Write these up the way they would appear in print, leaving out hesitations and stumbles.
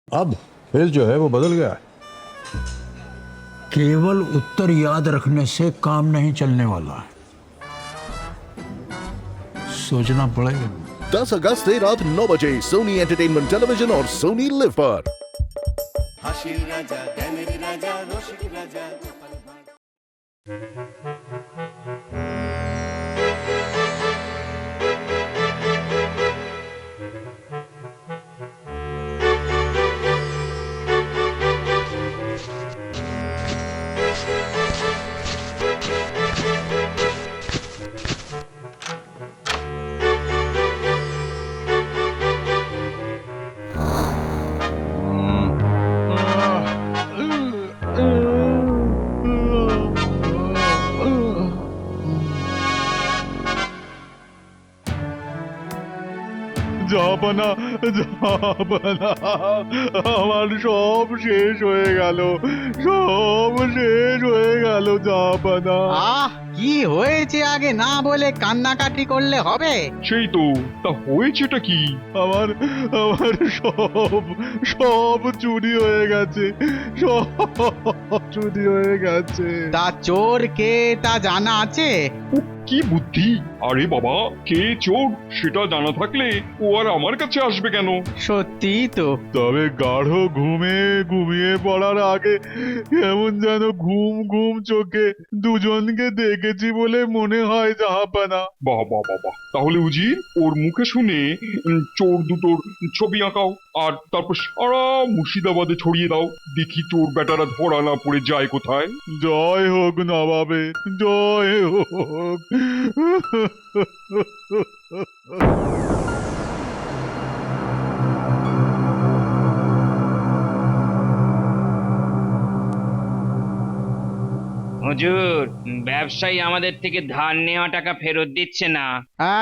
अब फेस जो है वो बदल गया है। केवल उत्तर याद रखने से काम नहीं चलने वाला, सोचना पड़ेगा। 10 अगस्त से रात 9 बजे सोनी एंटरटेनमेंट टेलीविजन और सोनी लिव पर। হাসির রাজা জ্ঞানের রাজা রসিক রাজা গোপাল ভাঁড়। জাপানা জাপানা আমার সব শেষ হয়ে গেল, সব শেষ হয়ে গেল জাপানা। আহ কি হয়েছে আগে না বলে কান্নাকাটি করলে হবে? সেই তো, তা হয়েছেটা কি? আমার আমার সব সব চুরি হয়ে গেছে, সব চুরি হয়ে গেছে। তা চোর কে তা জানা আছে? কি বুদ্ধি! আরে বাবা, কে চোর সেটা জানা থাকলে ও আর আমার কাছে আসবে কেন? সত্যি তো। তবে গাঢ় ঘুমে ঘুমিয়ে পড়ার আগে কেমন যেন ঘুম ঘুম চোখে দুজনকে দেখেছি বলে মনে হয় জাহাপানা। বাহ বাহ বাহ বাহ, তাহলে উজির ওর মুখে শুনে চোর দুটোর ছবি আঁকাও, আর তারপর সারা মুর্শিদাবাদে ছড়িয়ে দাও, দেখি চোর বেটারা ধরা না পড়ে যায় কোথায়। জয় হোক নবাবে, জয় হোক। হুজুর, ব্যবসায়ী আমাদের থেকে ধার নেওয়া টাকা ফেরত দিচ্ছে না।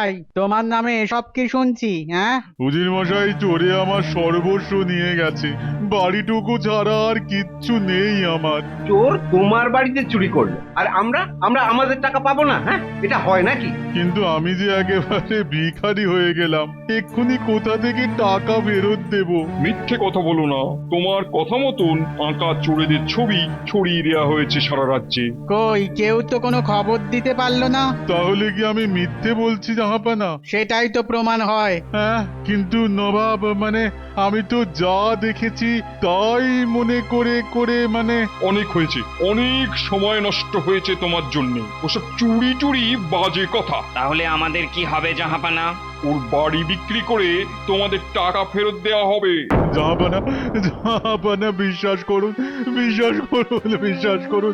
এই তোমার নামে এসব কি শুনছি? হ্যাঁ, উজির মশাই চোরে আমার সর্বস্ব নিয়ে গেছে, বাড়িটুকু ছাড়া আর কিচ্ছু নেই আমার। চোর তোমার বাড়িতে চুরি করলো আর আমরা আমরা আমাদের টাকা পাবো না? হ্যাঁ, এটা হয় নাকি? কিন্তু আমি যে একেবারে ভিখারি হয়ে গেলাম, এক্ষুনি কোথা থেকে টাকা ফেরত দেব? মিথ্যে কথা বলো না, তোমার কথা মতন আঁকা চোরেদের ছবি ছড়িয়ে দেওয়া হয়েছে সারা রাজ্যে। কই কেউ তো কোনো খবর দিতে পারলো না। তাহলে কি আমি মিথ্যে বলছি জাহাপানা? সেটাই তো প্রমাণ হয়। হ্যাঁ, কিন্তু নবাব মানে আমি তো যা দেখেছি তাই মনে করে করে মানে অনেক হয়েছে, অনেক সময় নষ্ট হয়েছে তোমার জন্য। ওসব চুরি চুরি বাজে কথা। তাহলে আমাদের কি হবে জাহাপানা? ওর বাড়ি বিক্রি করে তোমাদের টাকা ফেরত দেওয়া হবে। জাহাপানা, জাহাপানা বিশ্বাস করুন, বিশ্বাস করুন, বিশ্বাস করুন,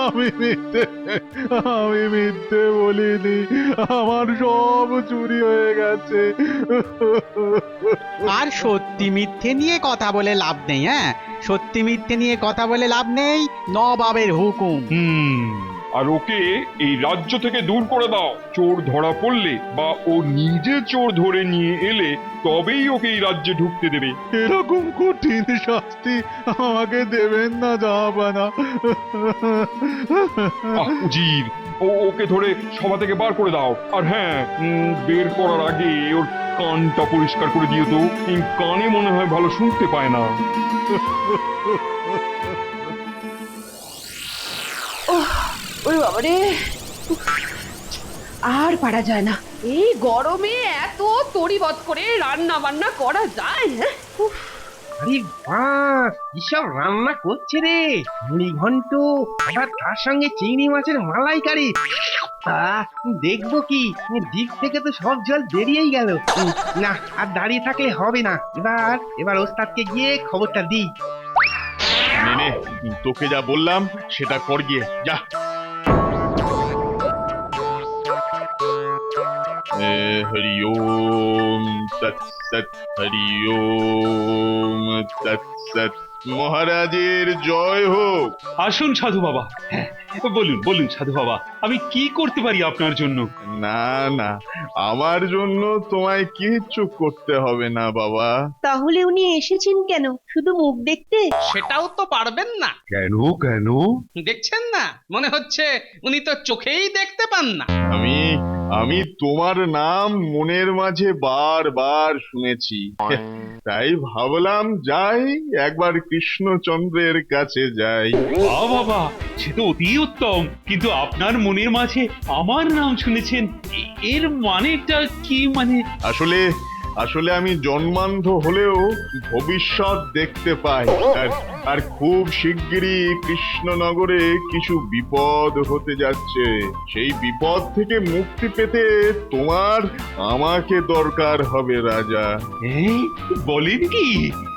আমি মিথ্যে বলিনি, আমার সব চুরি হয়ে গেছে। আর সত্যি মিথ্যে নিয়ে কথা বলে লাভ নেই। হ্যাঁ, সত্যি মিথ্যে নিয়ে কথা বলে লাভ নেই, নবাবের হুকুম। আর ওকে এই রাজ্য থেকে দূর করে দাও। চোর ধরা পড়লে বা ও নিজে চোর ধরে নিয়ে এলে তবেই ওকে এই রাজ্যে ঢুকতে দেবে। এরকম কঠিন শাস্তি আমাকে দেবেন না জাহাপানা। উজির, ওকে ধরে সভা থেকে বার করে দাও। আর হ্যাঁ, বের করার আগে ওর কানটা পরিষ্কার করে দিও তো, এই কানে মনে হয় ভালো শুনতে পায় না। ওরে বাবারে, আর পারা যায় না। এই গরমে এত তড়িবৎ করে রান্না বান্না করা যায়? হ্যাঁ, আরে বাস, কিসব রান্না করছে রে! মুড়ি ঘন্ট, আবার তার সঙ্গে চিংড়ি মাছের মালাইকারি। দেখবো কি, দিক থেকে তো সব জল বেরিয়েই গেল। না, আর দাঁড়িয়ে থাকলে হবে না, এবার ওস্তাদকে গিয়ে খবরটা দিই। নে, তোকে যা বললাম সেটা কর গিয়ে, যা। হরি ওম তৎসৎ, হরি ওম তৎসৎ। মহারাজের জয় হোক। আসুন সাধু বাবা, বলুন বলুন সাধু বাবা, আমি কি করতে পারি আপনার জন্য? না না, আমার জন্য তোমায় কিচ্ছু করতে হবে না বাবা। তাহলে উনি এসেছেন কেন? শুধু মুখ দেখতে? সেটাও তো পারবেন না। কেন কেন? দেখছেন না, মনে হচ্ছে উনি তো চোখেই দেখতে পান না। আমি আমি তোমার নাম মনের মাঝে বারবার শুনেছি, তাই ভাবলাম যাই একবার কৃষ্ণচন্দ্রের কাছে যাই। বাবা, সে তো অতি উত্তম, কিন্তু আপনার মনের মাঝে আমার নাম শুনেছেন, এর মানেটা কি? মানে আসলে আসলে আমি জন্মান্ধ হলেও ভবিষ্যৎ দেখতে পাই, আর খুব শিগগিরই কৃষ্ণনগরে কিছু বিপদ হতে যাচ্ছে। সেই বিপদ থেকে মুক্তি পেতে তোমার আমাকে দরকার হবে রাজা। এই বলেন কি?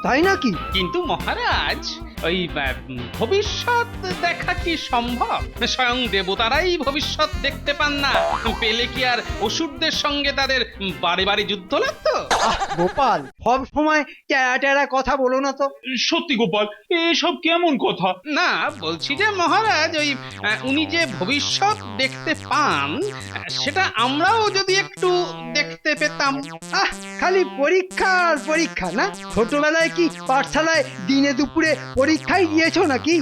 তাই নাকি? কিন্তু মহারাজ, ওই ভবিষ্যৎ দেখা কি সম্ভব? স্বয়ং দেবতারাই ভবিষ্যৎ দেখতে পান না, পেলে কি আর অসুরদের সঙ্গে তাদের বারে বারে যুদ্ধ লাগতো? গোপাল, সব সময় ট্যারা ট্যারা কথা বলো না তো। সত্যি গোপাল, এসব কেমন কথা? না, বলছি যে মহারাজ, ওই উনি যে ভবিষ্যৎ দেখতে পান, সেটা আমরাও যদি একটু দেখতে পেতাম। খালি পরীক্ষা আর পরীক্ষা না? ছোটবেলায় কি পাঠশালায় দিনে দুপুরে পরীক্ষাই দিয়েছো নাকি?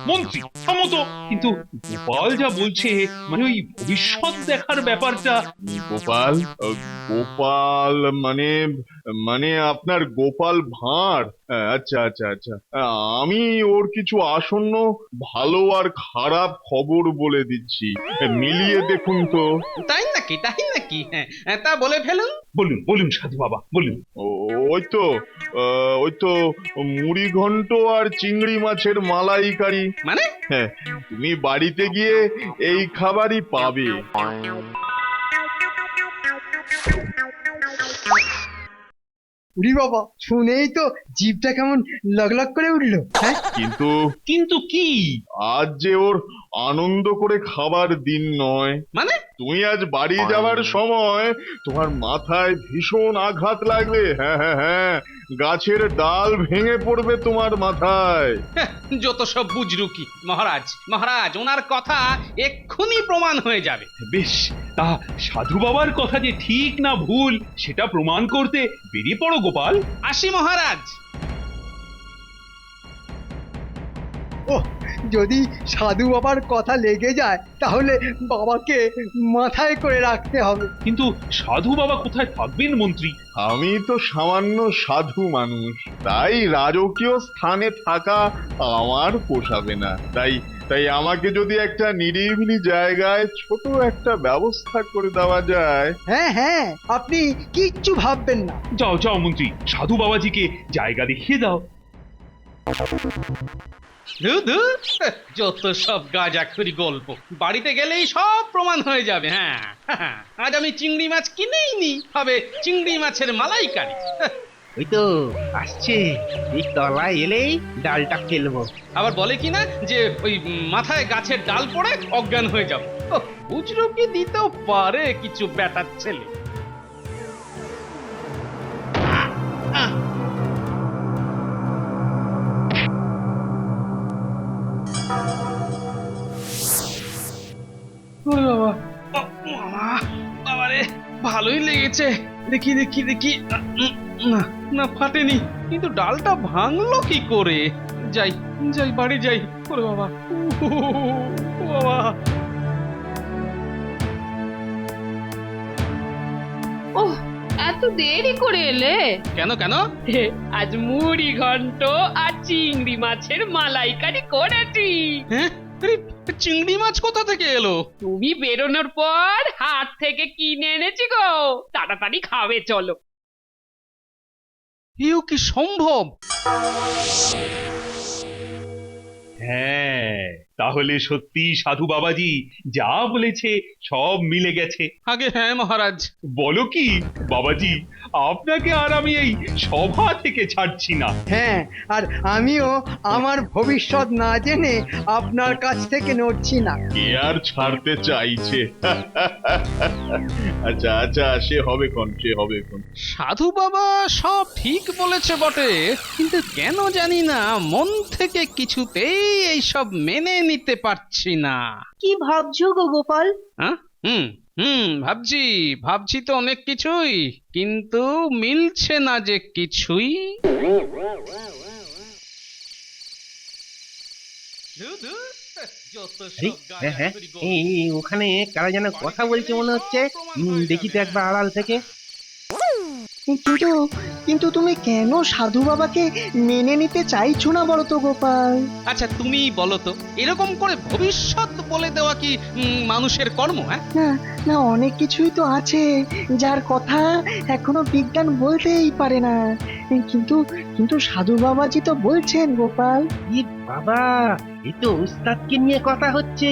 মন্ত্রী থামো তো। কিন্তু গোপাল যা বলছে, মানে ওই ভবিষ্যৎ দেখার ব্যাপারটা। গোপাল গোপাল মানে মানে আপনার গোপাল ভাঁড়? আচ্ছা আচ্ছা আচ্ছা, আমি ওর কিছু আসন্ন ভালো আর খারাপ খবর বলে দিচ্ছি, মিলিয়ে দেখুন তো। তাই নাকি? তাই নাকি? হ্যাঁ, তা বলে ফেলুন। বলুন বলুন সাধু বাবা, বলুন। ওই তো মুড়ি ঘন্ট আর চিংড়ি মাছের মালাইকারি। মানে? হ্যাঁ, তুমি বাড়িতে গিয়ে এই খাবারই পাবে। উরি বাবা, শুনেই তো জিভটা কেমন লগলগ করে উঠলো। হ্যাঁ, কিন্তু কিন্তু কি? আজ যে ওর আনন্দ করে খাবার দিন নয়। মানে? তুমি আজ বাড়ি যাওয়ার সময় তোমার মাথায় ভীষণ আঘাত লাগবে। হ্যাঁ হ্যাঁ হ্যাঁ, গাছের ডাল ভেঙে পড়বে তোমার মাথায়। যত সব বুজরুকি। মহারাজ মহারাজ, ওনার কথা এক্ষুনি প্রমাণ হয়ে যাবে। বেশ, তা সাধু বাবার কথা যে ঠিক না ভুল সেটা প্রমাণ করতে বেরিয়ে পড়ো গোপাল। আসি মহারাজ। যদি সাধু বাবার কথা লেগে যায় তাহলে বাবাকে মাথায় করে রাখতে হবে। কিন্তু সাধু বাবা কোথায় থাকবেন মন্ত্রী? আমি তো সামান্য সাধু মানুষ, তাই রাজকীয় স্থানে থাকা আমার পোষাবে না। তাই আমাকে যদি একটা নিরিবিলি জায়গায় ছোট একটা ব্যবস্থা করে দেওয়া যায়। হ্যাঁ হ্যাঁ, আপনি কিচ্ছু ভাববেন না। যাও যাও মন্ত্রী, সাধু বাবাজিকে জায়গা দেখিয়ে দাও। ধুর, যত সব গাঁজাখুরি গল্প। বাড়িতে গেলেই সব প্রমাণ হয়ে যাবে। হ্যাঁ, আজ আমি চিংড়ি মাছ কিনেই নি, হবে চিংড়ি মাছের মালাইকারি। ওই তো আসছে, এই তলায় এলেই ডালটা ফেলবো। আবার বলে কি না যে ওই মাথায় গাছের ডাল পড়ে অজ্ঞান হয়ে যাবে। বুঝলো কি দিতেও পারে কিছু ব্যাটার ছেলে। বাবারে, ভালোই লেগেছে। দেখি দেখি দেখি, না ফাটেনি, কিন্তু ডালটা ভাঙলো কি করে? যাই যাই, বাড়ি যাই। ওরে বাবা, বাবা। ওহ, এত দেরি করে এলে? কেন কেন? আজ মুড়ি ঘন্ট আর চিংড়ি মাছের মালাইকারি করেছি। হ্যাঁ, চিংড়ি মাছ কোথা থেকে এলো? তুমি বেরোনোর পর হাট থেকে কিনে এনেছি গো, তাড়াতাড়ি খাবে চলো। এও কি সম্ভব? হ্যাঁ, তাহলে সত্যি সাধু বাবাজি যা বলেছে সব মিলে গেছে। আগে হ্যাঁ মহারাজ। বলো কি বাবাজি, আপনাকে আর আমি এই সভা থেকে ছাড়ছি না। হ্যাঁ, আর আমিও আমার ভবিষ্যৎ না জেনে আপনার কাছ থেকে নড়ছি না। কে আর ছাড়তে চাইছে? আচ্ছা আচ্ছা, সে হবে কোন। সাধু বাবা সব ঠিক বলেছে বটে, কিন্তু কেন জানি না মন থেকে কিছুতেই এইসব মেনে নিতে পারছি না। কি ভাবছো গো গোপাল? হ্যাঁ? ভাবছি তো অনেক কিছুই, কিন্তু মিলছে না যে কিছুই। হ্যাঁ হ্যাঁ, এই ওখানে কারা যেন কথা বলছে মনে হচ্ছে। দেখি তো একবার আড়াল থেকে। কিন্তু কিন্তু তুমি কেন সাধু বাবাকে মেনে নিতে চাইছো না বলো তো গোপাল? আচ্ছা তুমি বলো তো, এরকম করে ভবিষ্যৎ বলে দেওয়া কি মানুষের কর্ম? হ্যাঁ, না না, অনেক কিছুই তো আছে যার কথা এখনো বিজ্ঞান বলতেই পারে না, কিন্তু কিন্তু সাধু বাবাজি তো বলছেন গোপাল। ই বাবা, এই তো উস্তাদকে নিয়ে কথা হচ্ছে,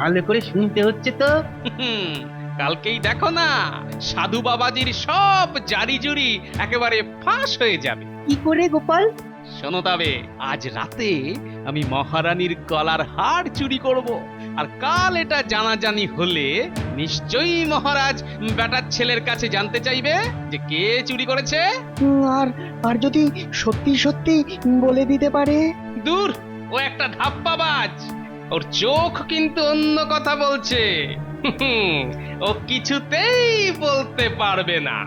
ভালো করে শুনতে হচ্ছে তো। হুম, কালকেই দেখো না সাধু বাবাজির সব জারি জুরি একেবারে ফাঁস হয়ে যাবে। কি করে গোপাল? শোনো তবে, আজ রাতে আমি মহারানীর গলার হার চুরি করব, আর কাল এটা জানাজানি হলে নিশ্চয়ই মহারাজ বেটার ছেলের কাছে জানতে চাইবে যে কে চুরি করেছে। আর আর যদি সত্যি সত্যি বলে দিতে পারে? দূর, ও একটা ধাপ্পাবাজ, ওর চোখ কিন্তু অন্য কথা বলছে। ও কিছুতেই বলতে পারবে না।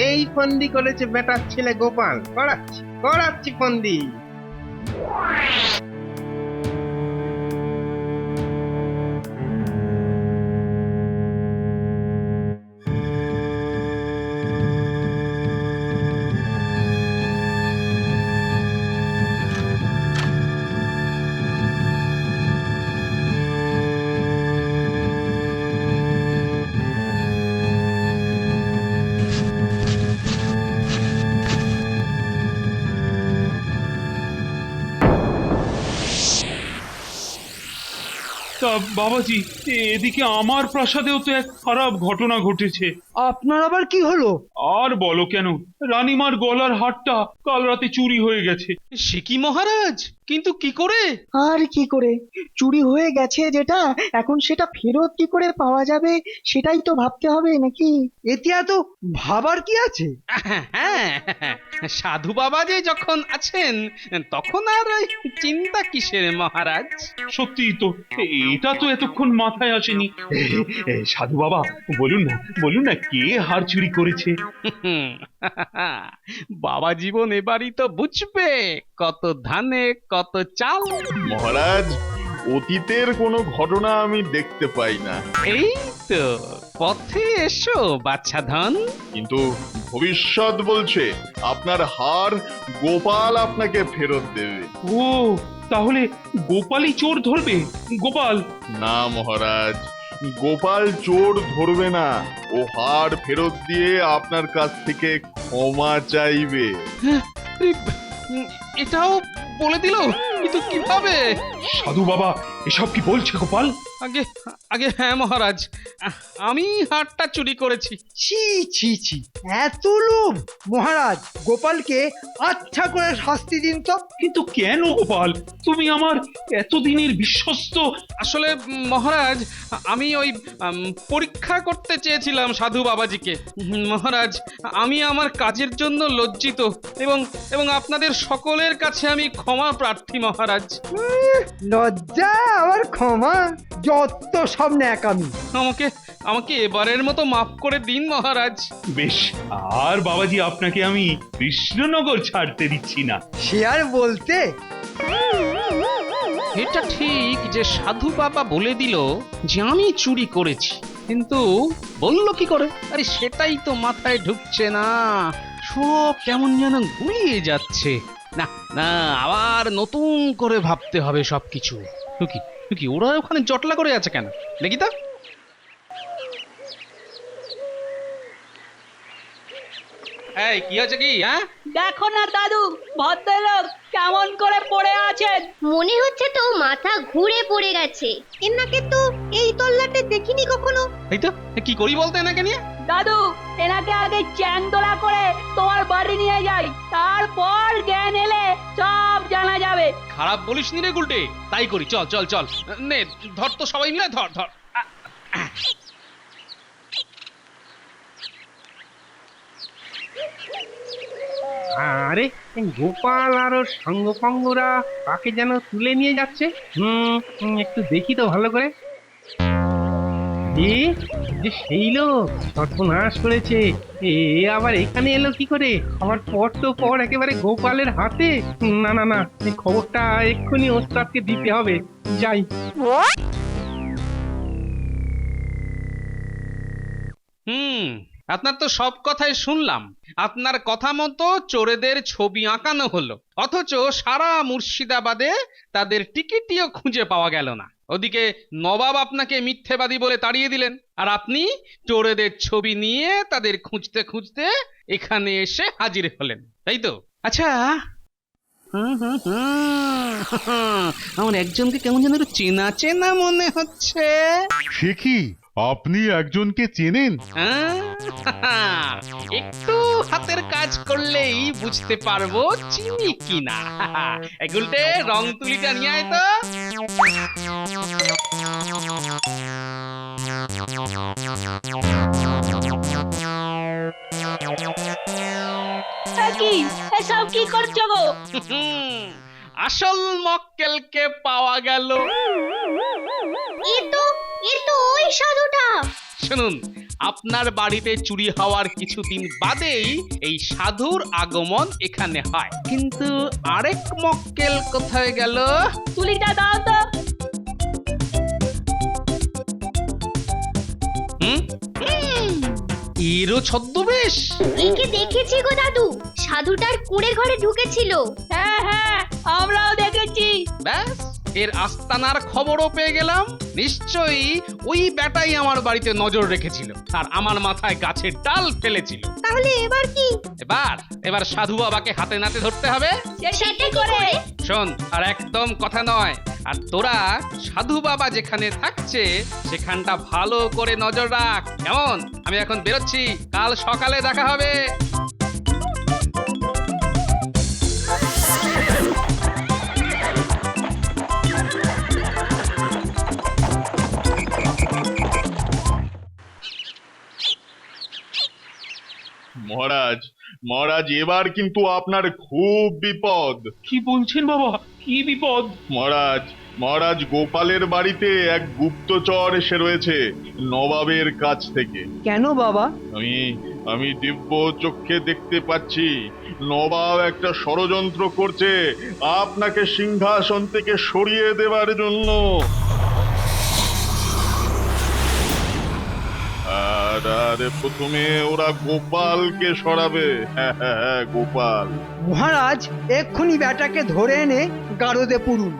এই ফন্দি করেছে বেটার ছেলে গোপাল। করাচ্ছি ফন্দি। তা বাবাজি, এদিকে আমার প্রাসাদেও তো এক খারাপ ঘটনা ঘটেছে। আপনার আবার কি হলো? আর বলো কেন, রানীমার গলার হারটা কাল রাতে চুরি হয়ে গেছে। সে কি মহারাজ, কিন্তু কি করে? আর কি করে? চুরি হয়ে গেছে যেটা, এখন সেটা ফেরত কি করে পাওয়া যাবে সেটাই তো ভাবতে হবে নাকি? এতে এত ভাবার কি আছে? হ্যাঁ, সাধু বাবা যে যখন আছেন তখন আর ওই চিন্তা কিসের মহারাজ? সত্যিই তো, এটা তো এতক্ষণ মাথায় আসেনি। সাধু বাবা, বলুন না কে হার চুরি করেছে? বাবা জীবন এবারই তো বুঝবে, কত ধানে কত চাল। মহারাজ, অতীতের কোনো ঘটনা আমি দেখতে পাই না। এই তো পথে এসো বাচ্চাধন। কিন্তু ভবিষ্যৎ বলছে আপনার হার গোপাল আপনাকে ফেরত দেবে। ও, তাহলে গোপালই চোর ধরবে? গোপাল? না মহারাজ, গোপাল চোর ধরবে না, ও হার ফেরত দিয়ে আপনার কাছ থেকে ক্ষমা চাইবে। এটাও বলে দিল, কিন্তু কিভাবে? সাধু বাবা এসব কি বলছে গোপাল? আগে আগে হ্যাঁ মহারাজ, আমি হারটা চুরি করেছি। ছি ছি ছি, এত লোভ! মহারাজ, গোপালকে আচ্ছা করে শাস্তি দিন তো। কিন্তু কেন গোপাল, তুমি আমার এতদিনের বিশ্বস্ত। আসলে মহারাজ, আমি ওই পরীক্ষা করতে চেয়েছিলাম সাধু বাবাজিকে। মহারাজ, আমি আমার কাজের জন্য লজ্জিত, এবং আপনাদের সকলের কাছে আমি ক্ষমা প্রার্থী মহারাজ। লজ্জা আবার ক্ষমা, যত সব ন্যাকামি। আমাকে এবারের মতো মাফ করে দিন মহারাজ। বেশ, আর বাবাজি আপনাকে আমি কৃষ্ণনগর ছাড়তে দিচ্ছি না। সে আর বলতে। এটা ঠিক যে সাধু বাবা বলে দিল যে আমি চুরি করেছি, কিন্তু বললো কি করে? আরে সেটাই তো মাথায় ঢুকছে না, সব কেমন যেন গুলিয়ে যাচ্ছে। না না, আবার নতুন করে ভাবতে হবে সবকিছু। কি ওরা ওখানে জটলা করে আছে কেন? দেখি তো। এই কি আছে কি? হ্যাঁ, দেখো না দাদু, ভদ্রলোক কেমন করে পড়ে আছেন। মনে হচ্ছে তো মাথা ঘুরে পড়ে গেছে। এনাকে তো এই তল্লাটে দেখিনি কখনো। এই তো কি করি বলতে এনাকে নিয়ে? দাদু, এনাকে আগে চ্যাং দোলা করে তোমার বাড়ি নিয়ে যাই, তারপর জ্ঞান এলে সব জানা যাবে। খারাপ বলিস নি রে গুলটে, তাই করি। চল চল চল, নে ধর তো সবাই মিলে, ধর ধর। আরে গোপাল আর ওর সঙ্গপঙ্গরা তাকে যেন তুলে নিয়ে যাচ্ছে। একটু দেখি তো ভালো করে। যে সেই লোক সর্বনাশ করেছে, এ আবার এখানে এলো কি করে? আমার পর তো পর একেবারে গোপালের হাতে। না না না, এই খবরটা এক্ষুনি ওস্তাদকে দিতে হবে। যাই। আপনার তো সব কথাই শুনলাম। আপনার কথা মতো চোরেদের ছবি আঁকানো হলো, অথচ সারা মুর্শিদাবাদে তাদের টিকিটিও খুঁজে পাওয়া গেল না। ওদিকে নবাব আপনাকে মিথ্যেবাদী বলে তাড়িয়ে দিলেন, আর আপনি চোরেদের ছবি নিয়ে তাদের খুঁজতে খুঁজতে এখানে এসে হাজির হলেন, তাই তো? আচ্ছা, আমার একজনকে কেমন যেন একটু চেনা চেনা মনে হচ্ছে। সে কি, আপনি একজনকে চেনেন? একটু হাতের কাজ করলেই বুঝতে পারবো চিনি কিনা। এগুলতে রং তুলিটা নিয়ে আয় তো। কি এসব কি করছো গো? আসল মক্কেলকে পাওয়া গেল। এ তো ওই সাধুটা। শুনুন, আপনার বাড়িতে চুরি হওয়ার কিছুদিন বাদেই এই সাধুর আগমন এখানে হয়, কিন্তু আরেক মক্কেল কোথায় গেল? তুলিটা দাও তো। এরও ছদ্মবেশ? একে দেখেছি গো দাদু, সাধুটার কুঁড়ে ঘরে ঢুকেছিল। হ্যাঁ হ্যাঁ, আমরাও দেখেছি। ব্যাস, এর আস্তানার খবরও পেয়ে গেলাম। নিশ্চয়ই ওই বেটাই আমার বাড়িতে নজর রেখেছিল আর আমার মাথায় গাছের ডাল ফেলেছিল। তাহলে এবার কি? এবার সাধু বাবাকে হাতে নাতে ধরতে হবে। সেটা করে শোন, আর একদম কথা নয়। আর তোরা সাধু বাবা যেখানে থাকছে সেখানটা ভালো করে নজর রাখ, কেমন? আমি এখন বেরোচ্ছি, কাল সকালে দেখা হবে। মহারাজ, মহারাজ, এবার কিন্তু আপনার খুব বিপদ। কি বলছেন বাবা, কি বিপদ? মহারাজ, মহারাজ, গোপালের বাড়িতে এক গুপ্তচর এসে রয়েছে নবাবের কাছ থেকে। কেন বাবা? আমি দিব্য চক্ষে দেখতে পাচ্ছি নবাব একটা ষড়যন্ত্র করছে আপনাকে সিংহাসন থেকে সরিয়ে দেওয়ার জন্য। আরে প্রথমে ওরা গোপালকে সরাবে। হ্যাঁ, গোপাল। মহারাজ, এক্ষুনি ব্যাটাকে ধরে এনে গারদে পুরুন।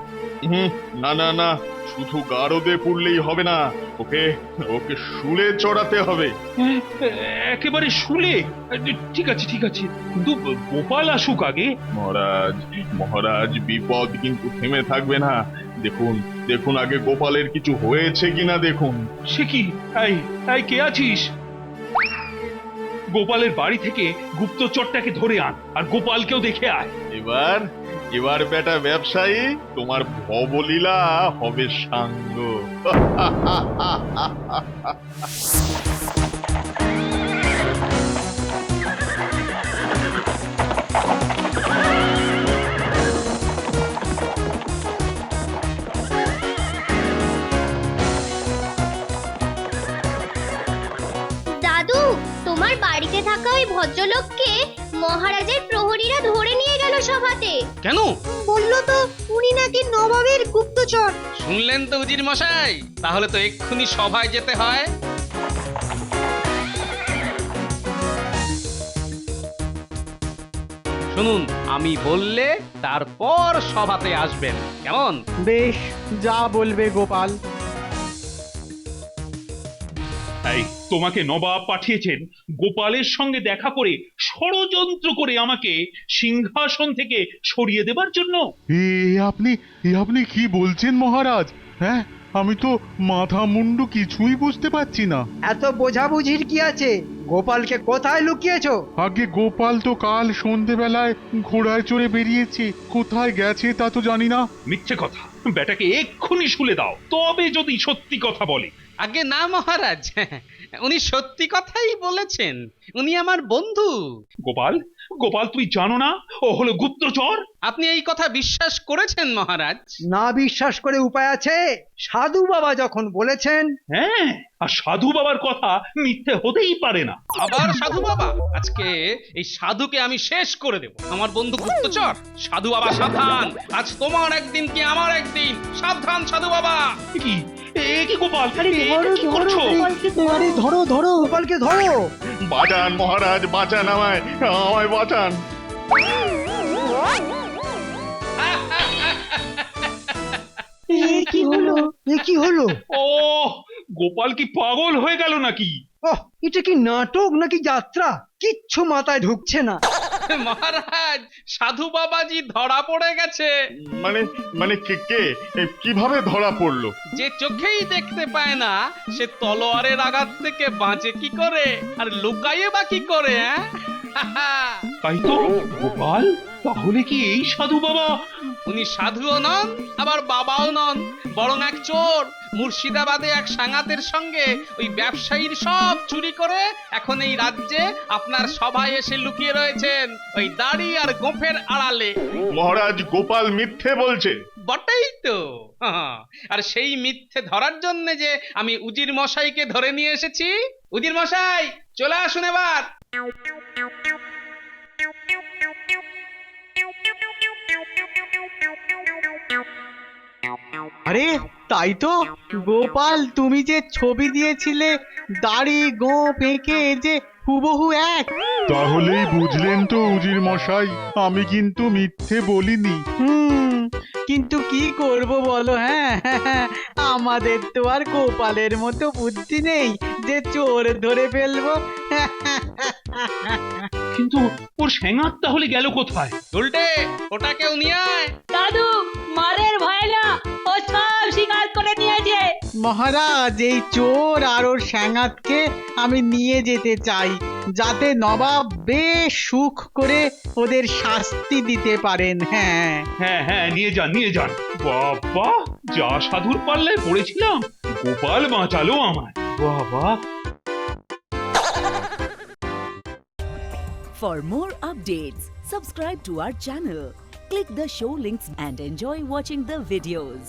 না না না, শুধু গারদে পুরলেই হবে না, ওকে শুলে চড়াতে হবে। একেবারে শুলে? ঠিক আছে ঠিক আছে, কিন্তু গোপাল আসুক আগে। মহারাজ, বিপদ কিন্তু থেমে থাকবে না। দেখুন আগে গোপালের কিছু হয়েছে কিনা দেখুন। সে কি? এই কে আছিস? গোপালের বাড়ি থেকে গুপ্তচরটাকে ধরে আন, আর গোপালকেও দেখে আয়। এবার বেটা ব্যবসায়ী, তোমার ভবলীলা হবে সাঙ্গ। দাদু, তোমার বাড়িতে থাকা ওই ভদ্রলোককে মহারাজের প্রহরীরা ধরে নিয়ে গেল সভাতে। কেন? বললো তো উনি নাকি নবাবের গুপ্তচর। শুনলেন তো উজির মশাই, তাহলে তো এক্ষুনি সভায় যেতে হয়। শুনুন, আমি বললে তারপর সভাতে আসবেন, কেমন? বেশ, যা বলবে গোপাল। এই, তোমাকে নবাব পাঠিয়েছেন গোপালের সঙ্গে দেখা করে ষড়যন্ত্র করে আমাকে সিংহাসন থেকে সরিয়ে দেবার জন্য। আপনি কি বলছেন মহারাজ? হ্যাঁ, আমি তো মাথা মুন্ডু কিছুই বুঝতে পারছি না। এত বোঝাবুঝির কি আছে? গোপালকে কোথায় লুকিয়েছো? আগে গোপাল তো কাল সন্ধেবেলায় ঘোড়ায় চড়ে বেরিয়েছে, কোথায় গেছে তা তো জানি না। মিথ্যে কথা, বেটাকে এক্ষুনি শুলে দাও, তবে যদি সত্যি কথা বলে। আগে না মহারাজ, উনি সত্যি কথাই বলেছেন, উনি আমার বন্ধু। গোপাল, গোপাল তুই জানো না ও হলো গুপ্তচর? আপনি এই কথা বিশ্বাস করেছেন মহারাজ? না বিশ্বাস করে উপায় আছে, সাধু বাবা যখন বলেছেন। হ্যাঁ, আর সাধু বাবার কথা মিথ্যে হতেই পারে না। আবার সাধু বাবা? আজকে এই সাধুকে আমি শেষ করে দেব। আমার বন্ধু গুপ্তচর, সাধু বাবা সাবধান, আজ তোমার একদিন কি আমার একদিন, সাবধান সাধু বাবা। কি কি গোপাল, কি করছো? আরে ধরো ধরো, গোপালকে ধরো। বাঁচান মহারাজ, বাঁচান আমায়, আমায় বাঁচান। এ কি হলো, এ কি হলো? ও গোপাল কি পাগল হয়ে গেল নাকি? ওহ, এটা কি নাটক নাকি যাত্রা? কিচ্ছু মাথায় ঢুকছে না। মহারাজ, সাধু বাবাজি ধরা পড়ে গেছে। মানে মানে কে কিভাবে ধরা পড়লো? যে চোখেই দেখতে পায় না সে তলোয়ারের আঘাত থেকে বাঁচে কি করে, আর লুকায়ে বা কি করে? তাই তো গোপাল, তাহলে কি এই সাধু বাবা? উনি সাধুও নন আবার বাবাও নন, বরং এক চোর। মুর্শিদাবাদে এক সাঙ্গাতের সঙ্গে ওই ব্যবসায়ীর সব চুরি করে এখন এই রাজ্যে আপনার সভায় এসে লুকিয়ে রয়েছেন ওই দাড়ি আর গোঁফের আড়ালে। মহারাজ, গোপাল মিথ্যে বলছে। বটেই তো। আর সেই মিথ্যে ধরার জন্য যে আমি উজির মশাইকে ধরে নিয়ে এসেছি। উজির মশাই, চলে আসুন এবার। আরে তাই তো, গোপাল তুমি যে ছবি দিয়েছিলে দাড়ি গোঁফ এঁকে যে হুবহু এক। তাহলেই বুঝলেন তো উজির মশাই, আমি কিন্তু মিথ্যে বলিনি। কিন্তু কি করব বলো? হ্যাঁ, আমাদের তো আর গোপালের মতো বুদ্ধি নেই যে চোর ধরে ফেলবো। কিন্তু ওর ঠ্যাঙার তাহলে গেল কোথায়? উল্টে ওটাকেও নিয়ে আয়। দাদু, মারের ভয় না, ও সব স্বীকার করে নিয়েছে। মহারাজ, এই চোর আর ওর স্যাঙাতকে আমি নিয়ে যেতে চাই, যাতে নবাব বেশ সুখ করে ওদের শাস্তি দিতে পারেন। হ্যাঁ হ্যাঁ হ্যাঁ, নিয়ে যান নিয়ে যান। বাবা, যা সাধুর পাল্লায় পড়েছিলাম, গোপাল বাঁচালো আমায়। বাবা। For more updates, subscribe to our channel, click the show links and enjoy watching the videos.